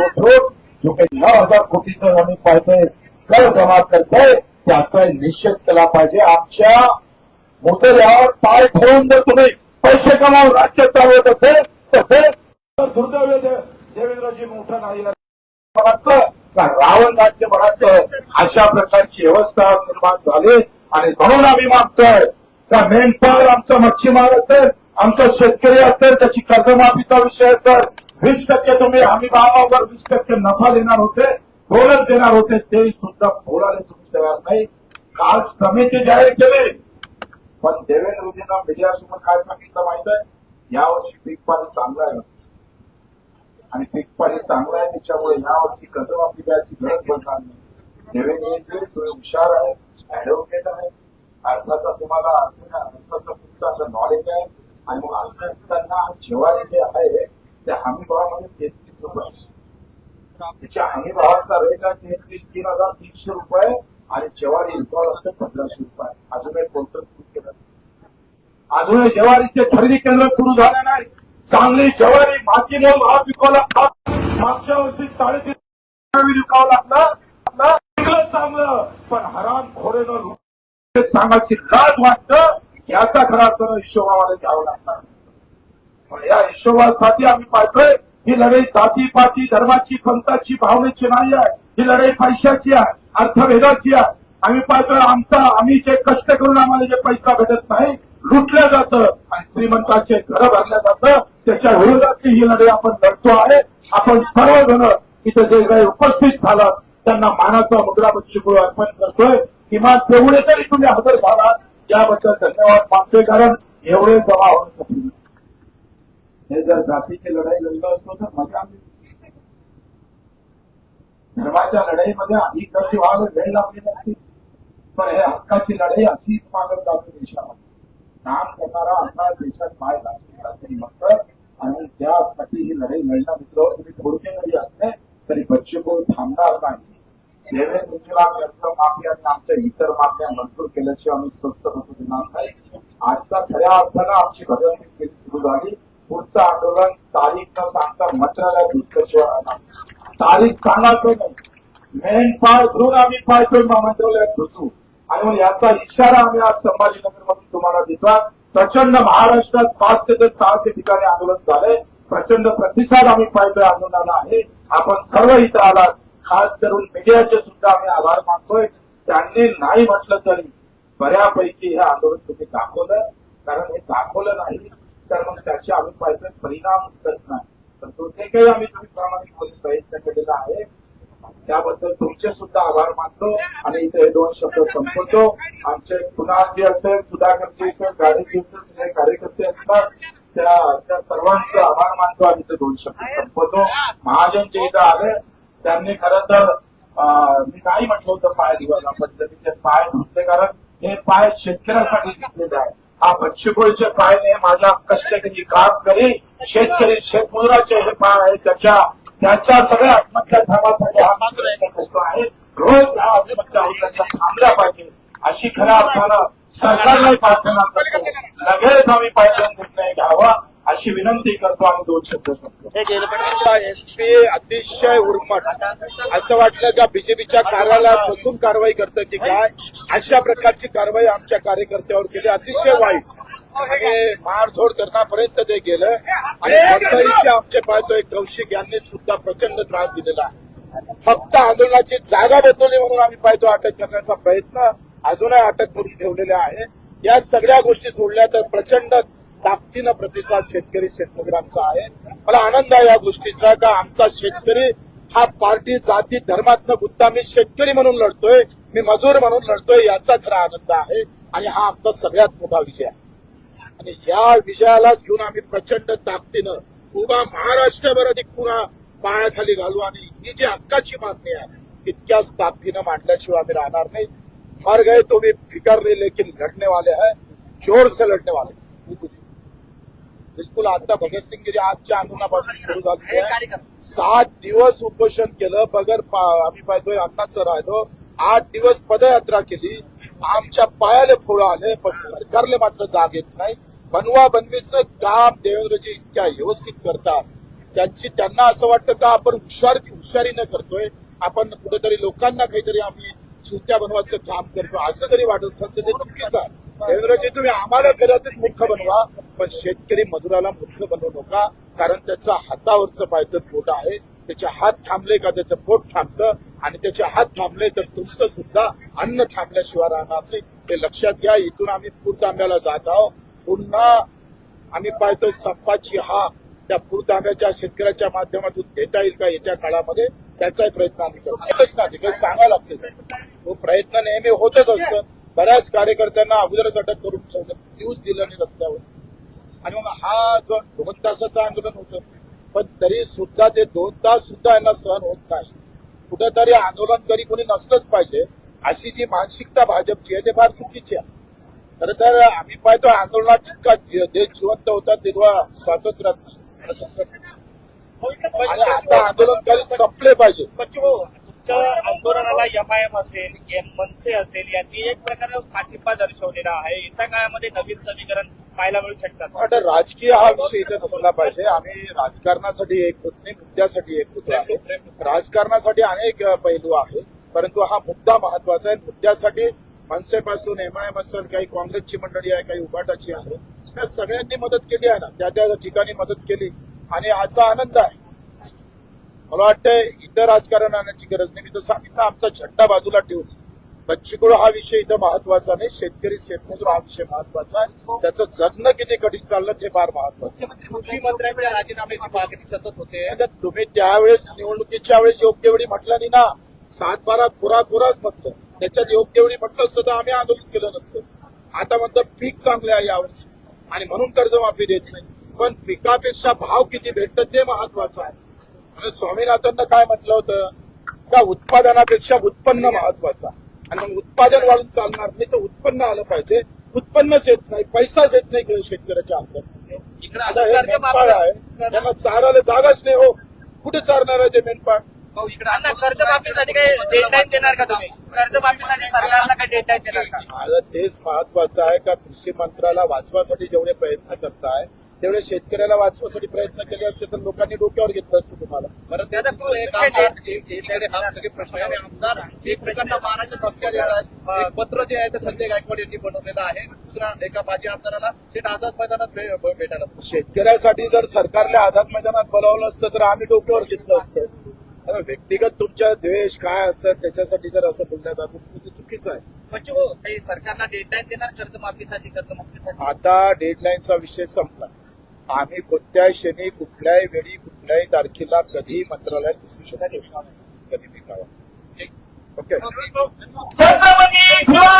उठून जो काही 9,000 कोटीचं आम्ही पाहतोय कर जमा करतोय त्याचा निषेध केला पाहिजे. आमच्या मोठ्यावर पाय ठेवून जर तुम्ही पैसे कमावून राज्य चालवत असेल तर दुर्दैव देवेंद्रजी मोठं नाही म्हणायचं का रावण राज्य म्हणायचं. अशा प्रकारची व्यवस्था निर्माण झाली आणि म्हणून आम्ही मागतोय का मेनपावर आमचा मच्छीमार असेल, आमचा शेतकरी असेल, त्याची कर्जमाफीचा विषय असेल, 20% तुम्ही हमी भावावर 20% नफा देणार होते, बोनस देणार होते, ते सुद्धा बोलायला तुम्ही तयार नाही. काल समिती जाहीर केली पण देवेंद्रजींना मीडियासमोर काय सांगितलं माहित आहे, यावर्षी पीक पाणी चांगलं आहे आणि पीक पाणी चांगलं आहे त्याच्यामुळे यावर्षी कर्जमाफी द्यायची गरज पडणार नाही. देवेंद्रजी तुम्ही हुशार आहे, ऍडव्होकेट आहे, अर्थाचा तुम्हाला अर्थाचं खूप चांगलं नॉलेज आहे आणि मग असं असताना जेव्हा जे आहे त्या हमी भावामध्ये 33 रुपये, त्याच्या हमी भावाचा रेट आहे 33,300 रुपये आणि ज्वारी रिकॉर्ड असतं 1,500 रुपये. अजूनही पोर्टल सुरू केलं, अजूनही ज्वारीचे खरेदी केंद्र सुरू झाले नाही. चांगली ज्वारी माती मोल भाव विकावला, मागच्या वर्षी 3.5 विकावं लागलं, विकलं चांगलं पण हरामखोरेनं सांगायची लाज वाटतं. याचा खरा अर्थ हिशोब आम्हाला घ्यावा लागणार. पण या हिशोबासाठी आम्ही पाहतोय ही लढाई जातीपाती धर्माची पंथाची भावनेची नाही आहे, ही लढाई पैशाची आहे, अर्थभेदाची आहे. आम्ही पाहतोय आम्ही जे कष्ट करून आम्हाला जे पैसा भेटत नाही लुटलं जातं आणि श्रीमंताचे घरं भरल्या जातं, त्याच्या विरोधातली ही लढाई आपण लढतो आहे. आपण सर्वजण इथं जे काही उपस्थित झालं त्यांना मानाचा मुद्रा बच्चू अर्पण करतोय. किमान तेवढे तरी तुम्ही हजर झाला याबद्दल धन्यवाद मागतोय, कारण एवढे जमा होणं. हे जर जातीची लढाई लढलं असतो तर मजा आली. धर्माच्या लढाईमध्ये अधिक गर्दी व्हायला वेळ लागली नसती, पण हे हक्काची लढाई अशीच मागत जातो. देशामध्ये काम करणारा असा देशात पाय लागतो म्हणतं आणि त्यासाठी ही लढाई लढणं मित्र तुम्ही थोडके जरी असले तरी बच्चू थांबणार नाही. देवेंद्रजीला आम्ही अर्थमाफी आणि आमच्या इतर मागण्या मंजूर केल्याशिवाय आम्ही स्वस्त बसू देणार नाही. आजचा खऱ्या अर्थानं आमची भगतसिंग सुरू झाली. पुढचं आंदोलन तारीख न सांगता मंत्रालयात घुसल्याशिवाय तारीख सांगायचं नाही. मेन पाय घेऊन आम्ही पाहतोय मंत्रालयात घुसू आणि मग याचा इशारा आम्ही आज संभाजीनगरमधून तुम्हाला देतोय. प्रचंड महाराष्ट्रात 5 ते 6 ठिकाणी आंदोलन झालंय. प्रचंड प्रतिसाद आम्ही पाहतोय आंदोलनाला आहे. आपण सर्व इथं आलात, खास करून मीडियाचे सुद्धा आम्ही आभार मानतोय. त्यांनी नाही म्हटलं तरी बऱ्यापैकी हे आंदोलन तुम्ही दाखवलं, कारण हे दाखवलं नाही तर मग त्याचे आम्ही पाहतोय परिणाम करत नाही. तर तो जे काही आम्ही तुम्ही प्रामाणिकपणे प्रयत्न केलेला आहे त्याबद्दल तुमचे सुद्धा आभार मानतो आणि इथे हे 2 शब्द संपवतो. आमचे कुणाजी असेल, सुधाकरजी असेल, गाडीजी असेल, सगळे कार्यकर्ते असतात त्या सर्वांचे आभार मानतो आणि इथे 2 शब्द संपवतो. महाजनचे इथं आले, त्यांनी खरं तर मी नाही म्हटलं होतं पाय धुवायला, पण त्यांनी पाय धुतले कारण हे पाय शेतकऱ्यासाठी घेतलेले आहे. हा बच्चूकोळीचे पाय नाही, माझ्या कष्टकरी काम करी शेतकरी शेतमजुराचे हे पाय आहे, त्याच्या सगळ्या आत्महत्या थांबण्यासाठी हा मात्र कष्ट आहे. रोज त्या आत्महत्या होत्या थांबल्या पाहिजे अशी खऱ्या अर्थानं सरकारलाही प्रार्थना करतो. लगेच आम्ही पाहिजे निर्णय घ्यावा अशी विनंती करतो आणि 2 शब्द सांगतो. एसपी अतिशय उर्मट, असं वाटलं का बीजेपीच्या कार्यालयात बसून कारवाई करतं की काय, अशा प्रकारची कारवाई आमच्या कार्यकर्त्यावर केली. अतिशय वाईट आणि मारझोड करण्यापर्यंत ते गेलं आणि वसईचे आमचे पाहतोय कौशिक यांनी सुद्धा प्रचंड त्रास दिलेला आहे. फक्त आंदोलनाची जागा बदलली म्हणून आम्ही पाहतो अटक करण्याचा प्रयत्न अजूनही अटक करून ठेवलेले आहे. या सगळ्या गोष्टी सोडल्या तर प्रचंड ताकदीनं प्रतिसाद शेतकरी शेतमजुरांचा आहे. मला आनंद आहे या गोष्टीचा का आमचा शेतकरी हा पार्टी जाती धर्मातनं गुत्ता मी शेतकरी म्हणून लढतोय, मी मजूर म्हणून लढतोय, याचा खरा आनंद आहे आणि हा आमचा सगळ्यात मोठा विजय आहे. आणि या विजयालाच घेऊन आम्ही प्रचंड ताकदीनं उभा महाराष्ट्रभर अधिक पुन्हा पायाखाली घालू आणि ही जी हक्काची मागणी आहे तितक्याच ताकदीनं मांडल्याशिवाय आम्ही राहणार नाही. मर गए तो भी फिकर नहीं लेकिन लढने वाले हैं, जोर से लढने वाले. बिलकुल आता भगतसिंगगिरी आजच्या आंदोलनापासून सुरू झाली आहे. 7 दिवस उपोषण केलं, बगर आम्ही पाहतोय अन्नाचं राहिलो, 8 दिवस पदयात्रा केली, आमच्या पायाला फोडं आले, पण सरकारले मात्र जाग येत नाही. बनवा बनवीचं काम देवेंद्रजी इतक्या व्यवस्थित करतात त्यांना असं वाटतं का आपण हुशारीनं करतोय, आपण कुठेतरी लोकांना काहीतरी आम्ही चिवत्या बनवायचं काम करतो असं जरी वाटत असेल तर ते चुकीचं आहे. देवेंद्रजी, तुम्ही आम्हाला घरातच मूर्ख बनवा, पण शेतकरी मजुराला मूर्ख बनवू नका, कारण त्याचा हातावरचं पायतं पोट आहे. त्याचे हात थांबले का त्याचं पोट थांबतं, आणि त्याचे हात थांबले तर तुमचं सुद्धा अन्न थांबल्याशिवाय राहणार नाही. ते लक्षात घ्या. इथून आम्ही पूरतांब्याला जात आहोत. पुन्हा आम्ही पाहतोय संपाची हाक त्या पूरतांब्याच्या शेतकऱ्याच्या माध्यमातून देता येईल का येत्या काळामध्ये, त्याचाही प्रयत्न आम्ही करतोच ना. तिकडे सांगायला लागते. तो प्रयत्न नेहमी होतच असतं. बऱ्याच कार्यकर्त्यांना अगोदरच अटक करून ठेवलं, दिवस दिलं नाही रस्त्यावर, आणि मग हा जो 2 तासाचं आंदोलन होतं, पण तरी सुद्धा ते 2 तास सुद्धा यांना सहन होत नाही. कुठेतरी आंदोलनकरी कोणी नसलंच पाहिजे, अशी जी मानसिकता भाजपची आहे ते फार चुकीची आहे. खरं तर आम्ही पाहतो आंदोलनात जितका देश जिवंत होता तेव्हा स्वातंत्र्यात नाही. आणि आता आंदोलनकारी संपले पाहिजे. तुमच्या आंदोलनाला एमआयएम असेल, मनसे असेल, यांनी एक प्रकारे पाठिंबा दर्शवलेला आहे. येत्या काळामध्ये नवीन समीकरण पाहायला मिळू शकतात. आता राजकीय हा विषय इथे नसला पाहिजे. आम्ही राजकारणासाठी एक होत नाही, मुद्द्यासाठी एक होतो आहे. राजकारणासाठी अनेक पैलू आहेत, परंतु हा मुद्दा महत्वाचा आहे. मुद्द्यासाठी मनसेपासून एमआयएम असेल, काही काँग्रेसची मंडळी आहे, काही उभाटाची आहे, त्या सगळ्यांनी मदत केली आहे ना, त्या त्या ठिकाणी मदत केली, आणि आजचा आनंद आहे. मला वाटतंय इथं राजकारण आणण्याची गरज नाही. मी तर सांगितलं, आमचा झेंडा बाजूला ठेवून बच्चूकडू हा विषय इथं महत्वाचा नाही, शेतकरी शेतमजूर हा विषय महत्वाचा आहे. त्याचं जगणं किती कठीण चाललं ते फार महत्वाचं आहे. कृषी मंत्र्यांच्या राजीनाम्याची मागणी सतत होते. आता तुम्ही त्यावेळेस निवडणुकीच्या वेळेस योग्य वेळी म्हटलं नाही ना, 7-12 खोराच म्हटलं. त्याच्यात योग्य वेळी म्हटलं असतं तर आम्ही आंदोलन केलं नसतं. आता म्हणतो पीक चांगले आहे यावर्षी, आणि म्हणून कर्जमाफी देत नाही. पण पिकापेक्षा भाव किती भेटतं ते महत्वाचं आहे. आणि स्वामीनाथननं काय म्हटलं होतं का, उत्पादनापेक्षा उत्पन्न महत्वाचं, आणि मग उत्पादन वाढून चालणार नाही, तर उत्पन्न आलं पाहिजे. उत्पन्नच येत नाही, पैसाच येत नाही शेतकऱ्याच्या हातात. आता हे मेंढपाळ आहे, त्यांना चारायला जागाच नाही. हो, कुठे चारणार आहे ते मेंढपाळ? कर्जमाफीसाठी काही डेडलाईन देणार का तुम्ही? कर्जमाफीसाठी सरकारला काही डेडलाईन देणार का? माझं तेच महत्वाचं आहे का, कृषी मंत्र्याला वाचवासाठी जेवढे प्रयत्न करताय तेवढे शेतकऱ्याला वाचवासाठी प्रयत्न केले असते तर लोकांनी डोक्यावर घेतलं असतं तुम्हाला. बरं, त्याचा सगळे प्रश्न आणि आमदार एकमेकांना माराच्या धमक्या देतात. एक पत्र जे आहे ते संजय गायकवाड यांनी बनवलेलं आहे. दुसरा एका माजी आमदाराला थेट आझाद मैदानात भेटायला. शेतकऱ्यासाठी जर सरकारला आझाद मैदानात बोलावलं असतं तर आम्ही डोक्यावर घेतलं असतं. आता व्यक्तिगत तुमच्या द्वेष काय असेल त्याच्यासाठी जर असं बोलण्यात जातं ते चुकीचं आहे. काही सरकारला डेडलाईन देणार कर्जमाफीसाठी, कर्जमुक्तीसाठी? आता डेडलाईनचा विषय संपला. आम्ही कोणत्याही क्षणी, कुठल्याही वेळी, कुठल्याही तारखेला कधीही मंत्रालयात दिसू शकतो, कधी निघावा. ओके. छत्रपती शिवाजी